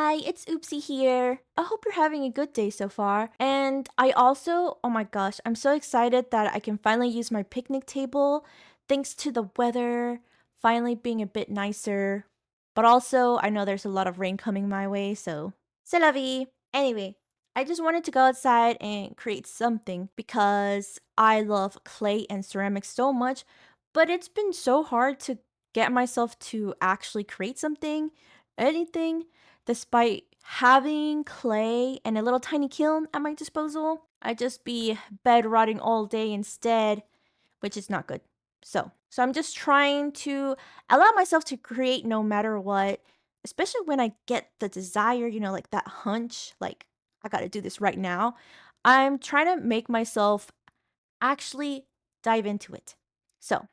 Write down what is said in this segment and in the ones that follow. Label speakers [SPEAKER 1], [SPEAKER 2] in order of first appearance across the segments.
[SPEAKER 1] Hi, it's Oopsie here. I hope you're having a good day so far. And I also, oh my gosh, I'm so excited that I can finally use my picnic table thanks to the weather finally being a bit nicer. But also, I know there's a lot of rain coming my way, so c'est la vie. Anyway, I just wanted to go outside and create something because I love clay and ceramics so much, but it's been so hard to get myself to actually create anything despite having clay and a little tiny kiln at my disposal. I'd just be bed rotting all day instead, which is not good. So I'm just trying to allow myself to create no matter what, especially when I get the desire, like that hunch, like I got to do this right now. I'm trying to make myself actually dive into it. So,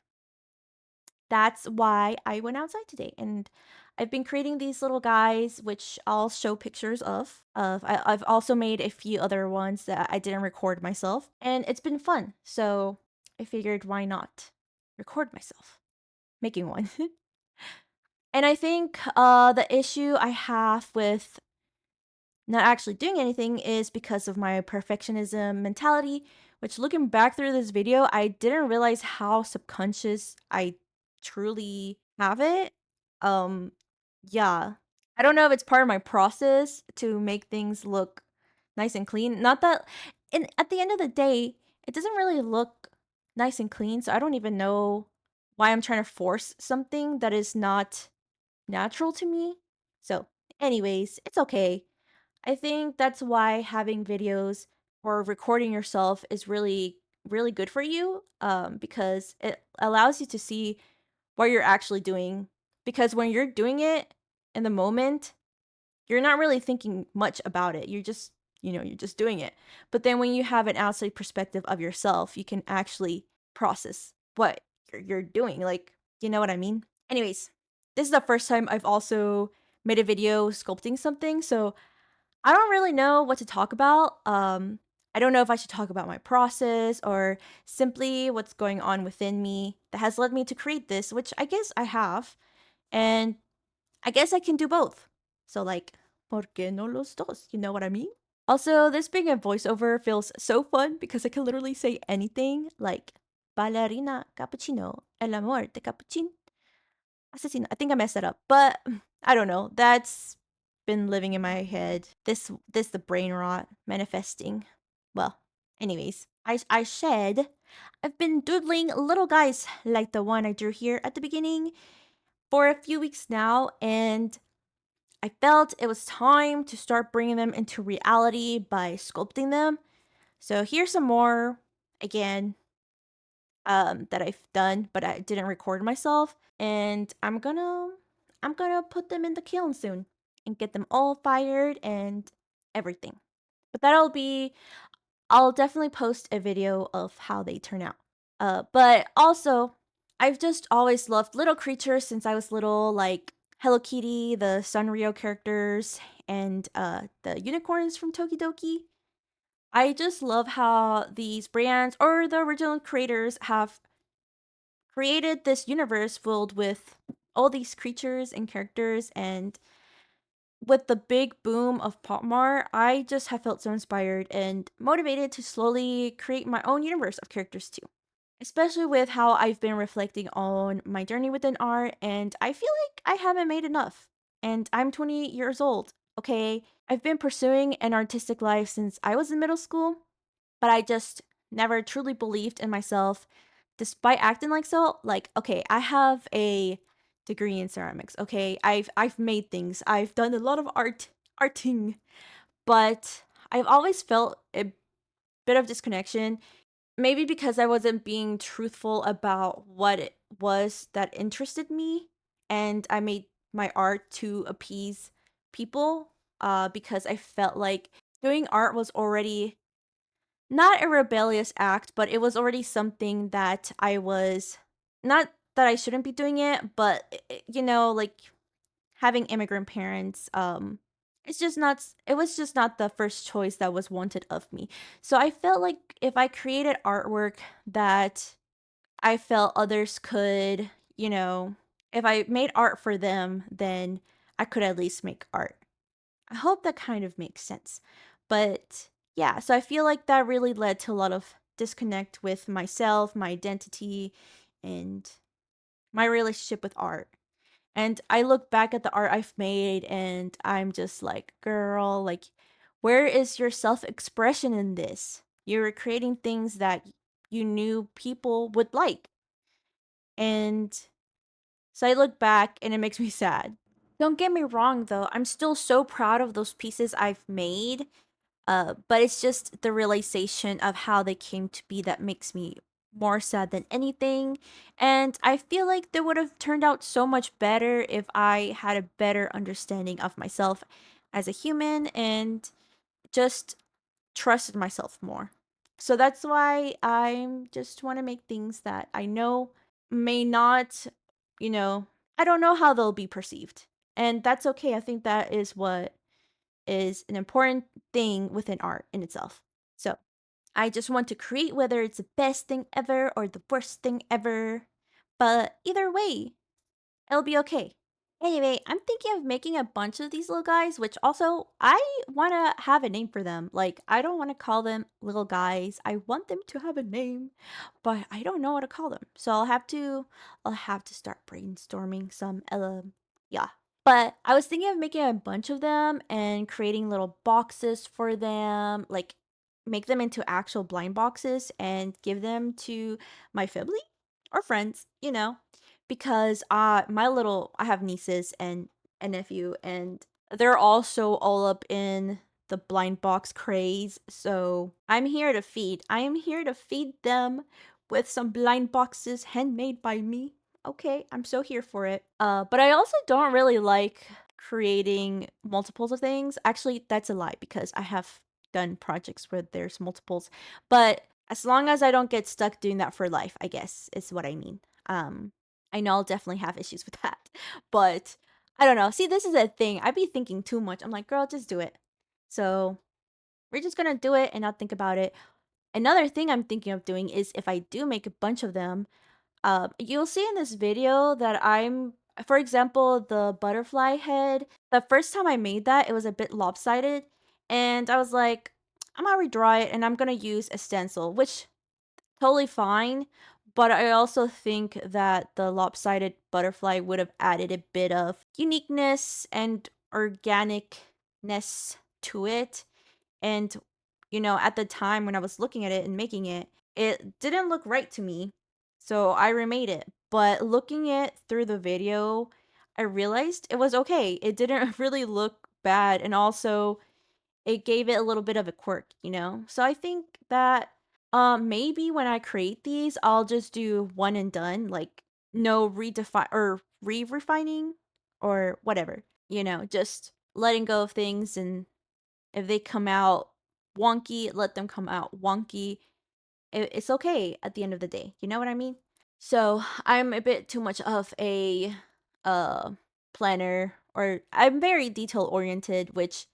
[SPEAKER 1] that's why I went outside today, and I've been creating these little guys, which I'll show pictures I've also made a few other ones that I didn't record myself, and it's been fun. So I figured, why not record myself making one? And I think the issue I have with not actually doing anything is because of my perfectionism mentality, which looking back through this video, I didn't realize how subconscious I truly have it. Um, yeah. I don't know if it's part of my process to make things look nice and clean. Not that at the end of the day, it doesn't really look nice and clean, so I don't even know why I'm trying to force something that is not natural to me. So, anyways, it's okay. I think that's why having videos or recording yourself is really, really good for you, because it allows you to see what you're actually doing. Because when you're doing it in the moment, you're not really thinking much about it. You're just doing it. But then when you have an outside perspective of yourself, you can actually process what you're doing. Like, you know what I mean? Anyways, this is the first time I've also made a video sculpting something. So I don't really know what to talk about. I don't know if I should talk about my process or simply what's going on within me that has led me to create this, which I guess I have. And I guess I can do both. So, like, ¿por qué no los dos? You know what I mean? Also, this being a voiceover feels so fun because I can literally say anything like ballerina cappuccino, el amor de cappuccino, asesino. I think I messed that up, but I don't know. That's been living in my head. This the brain rot manifesting. Well, anyways, I said I've been doodling little guys like the one I drew here at the beginning for a few weeks now, and I felt it was time to start bringing them into reality by sculpting them. So here's some more again that I've done, but I didn't record myself. And I'm gonna put them in the kiln soon and get them all fired and everything. But I'll definitely post a video of how they turn out. But also I've just always loved little creatures since I was little, like Hello Kitty, the Sanrio characters, and the unicorns from Tokidoki. I just love how these brands or the original creators have created this universe filled with all these creatures and characters, and with the big boom of Popmart, I just have felt so inspired and motivated to slowly create my own universe of characters too. Especially with how I've been reflecting on my journey within art, and I feel like I haven't made enough. And I'm 20 years old, okay? I've been pursuing an artistic life since I was in middle school, but I just never truly believed in myself despite acting like so. Like, okay, I have a degree in ceramics, okay? I've made things. I've done a lot of arting, but I've always felt a bit of disconnection. Maybe because I wasn't being truthful about what it was that interested me, and I made my art to appease people because I felt like doing art was already not a rebellious act, but it was already something that I was not that I shouldn't be doing it, but like having immigrant parents, it was just not the first choice that was wanted of me. So I felt like if I created artwork that I felt others could, if I made art for them, then I could at least make art. I hope that kind of makes sense. But yeah, so I feel like that really led to a lot of disconnect with myself, my identity, and my relationship with art. And I look back at the art I've made and I'm just like, girl, like, where is your self expression in this? You were creating things that you knew people would like. And so I look back and it makes me sad. Don't get me wrong though, I'm still so proud of those pieces I've made. But it's just the realization of how they came to be that makes me more sad than anything. And I feel like they would have turned out so much better if I had a better understanding of myself as a human and just trusted myself more. So that's why I just want to make things that I know may not, you know, I don't know how they'll be perceived. And that's okay. I think that is what is an important thing within art in itself. So I just want to create whether it's the best thing ever or the worst thing ever. But either way, it'll be okay. Anyway, I'm thinking of making a bunch of these little guys, which also I want to have a name for them. Like, I don't want to call them little guys. I want them to have a name, but I don't know what to call them. So I'll have to start brainstorming some yeah. But I was thinking of making a bunch of them and creating little boxes for them, like make them into actual blind boxes and give them to my family or friends, because I have nieces and a nephew and they're also all up in the blind box craze. So I am here to feed them with some blind boxes handmade by me. Okay, I'm so here for it. But I also don't really like creating multiples of things. Actually, that's a lie because I have done projects where there's multiples. But as long as I don't get stuck doing that for life, I guess is what I mean. Um, I know I'll definitely have issues with that. But I don't know. See, this is a thing. I be thinking too much. I'm like, girl, just do it. So we're just gonna do it and not think about it. Another thing I'm thinking of doing is if I do make a bunch of them, you'll see in this video that for example, the butterfly head. The first time I made that, it was a bit lopsided, and I was like, I'm gonna redraw it, and I'm gonna use a stencil, which totally fine. But I also think that the lopsided butterfly would have added a bit of uniqueness and organicness to it. And, at the time when I was looking at it and making it, it didn't look right to me. So I remade it. But looking it through the video, I realized it was okay. It didn't really look bad. And also, it gave it a little bit of a quirk. So I think that maybe when I create these, I'll just do one and done, like no redefine or re-refining or whatever. Just letting go of things, and if they come out wonky, let them come out wonky. It's okay at the end of the day. You know what I mean? So I'm a bit too much of a uh planner, or I'm very detail oriented, which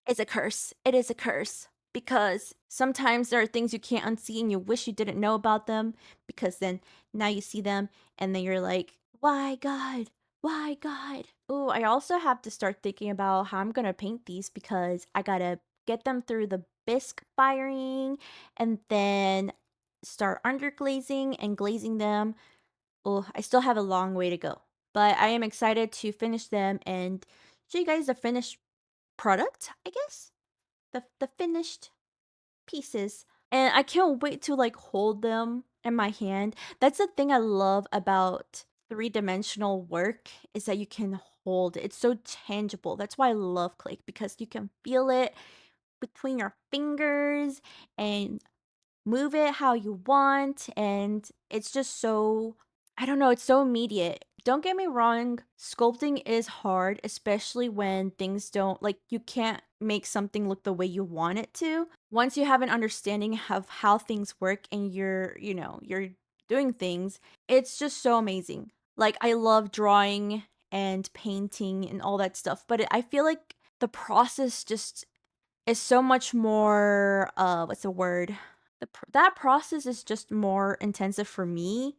[SPEAKER 1] is a curse. It is a curse because sometimes there are things you can't unsee and you wish you didn't know about them, because then now you see them and then you're like, why God? Why God? Oh, I also have to start thinking about how I'm gonna paint these because I gotta get them through the bisque firing and then start underglazing and glazing them. Oh, I still have a long way to go, but I am excited to finish them and show you guys the finished product, I guess. The finished pieces. And I can't wait to like hold them in my hand. That's the thing I love about three-dimensional work, is that you can hold it. It's so tangible. That's why I love clay, because you can feel it between your fingers and move it how you want, and it's just so, I don't know, it's so immediate. Don't get me wrong, sculpting is hard, especially when things don't, like, you can't make something look the way you want it to. Once you have an understanding of how things work and you're doing things, it's just so amazing. Like, I love drawing and painting and all that stuff, but I feel like the process just is so much more, what's the word? That process is just more intensive for me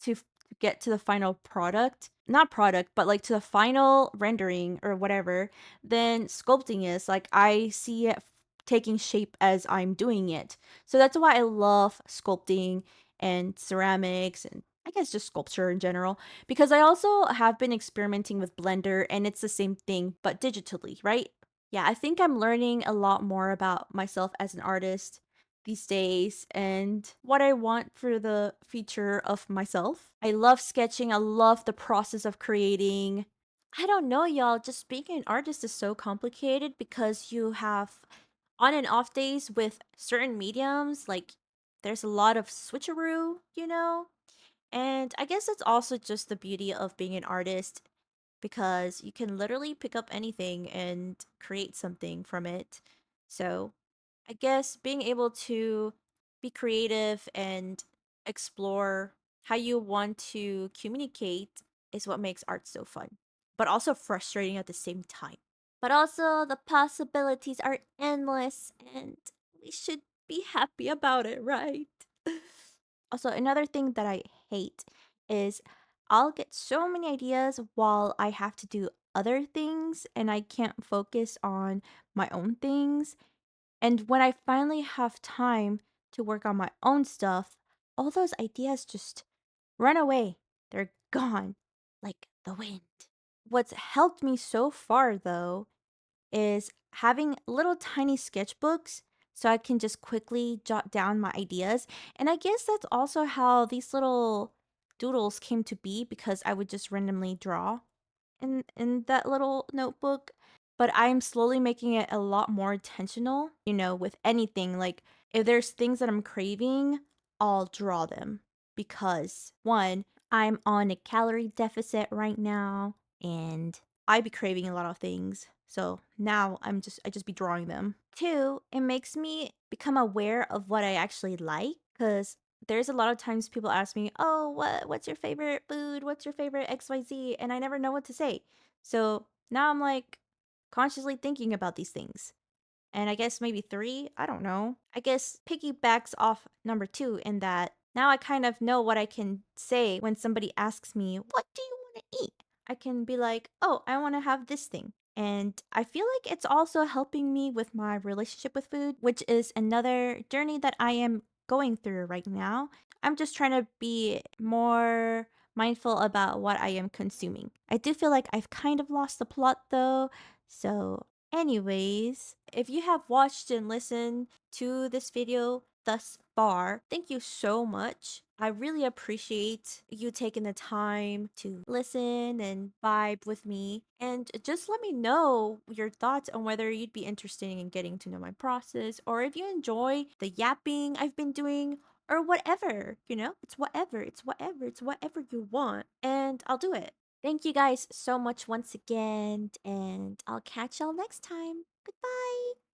[SPEAKER 1] to to get to the final product, not product, but like to the final rendering or whatever, then sculpting is like I see it taking shape as I'm doing it. So that's why I love sculpting and ceramics and I guess just sculpture in general because I also have been experimenting with Blender and it's the same thing but digitally, right? Yeah, I think I'm learning a lot more about myself as an artist these days and what I want for the future of myself. I love sketching. I love the process of creating. I don't know, y'all. Just being an artist is so complicated because you have on and off days with certain mediums. Like, there's a lot of switcheroo, you know? And I guess it's also just the beauty of being an artist because you can literally pick up anything and create something from it. So, I guess being able to be creative and explore how you want to communicate is what makes art so fun, but also frustrating at the same time. But also, the possibilities are endless and we should be happy about it, right? Also, another thing that I hate is I'll get so many ideas while I have to do other things and I can't focus on my own things. And when I finally have time to work on my own stuff, all those ideas just run away. They're gone like the wind. What's helped me so far, though, is having little tiny sketchbooks so I can just quickly jot down my ideas. And I guess that's also how these little doodles came to be because I would just randomly draw in that little notebook. But I'm slowly making it a lot more intentional, with anything. Like if there's things that I'm craving, I'll draw them because one, I'm on a calorie deficit right now and I be craving a lot of things. So now I just be drawing them. Two, it makes me become aware of what I actually like because there's a lot of times people ask me, "Oh, what's your favorite food? What's your favorite XYZ?" And I never know what to say. So now I'm like consciously thinking about these things. And I guess maybe three, I don't know. I guess piggybacks off number two in that now I kind of know what I can say when somebody asks me, "What do you want to eat?" I can be like, "Oh, I want to have this thing." And I feel like it's also helping me with my relationship with food, which is another journey that I am going through right now. I'm just trying to be more mindful about what I am consuming. I do feel like I've kind of lost the plot though. So, anyways, if you have watched and listened to this video thus far, thank you so much. I really appreciate you taking the time to listen and vibe with me. And just let me know your thoughts on whether you'd be interested in getting to know my process or if you enjoy the yapping I've been doing or whatever, it's whatever, it's whatever, it's whatever you want. And I'll do it. Thank you guys so much once again, and I'll catch y'all next time. Goodbye.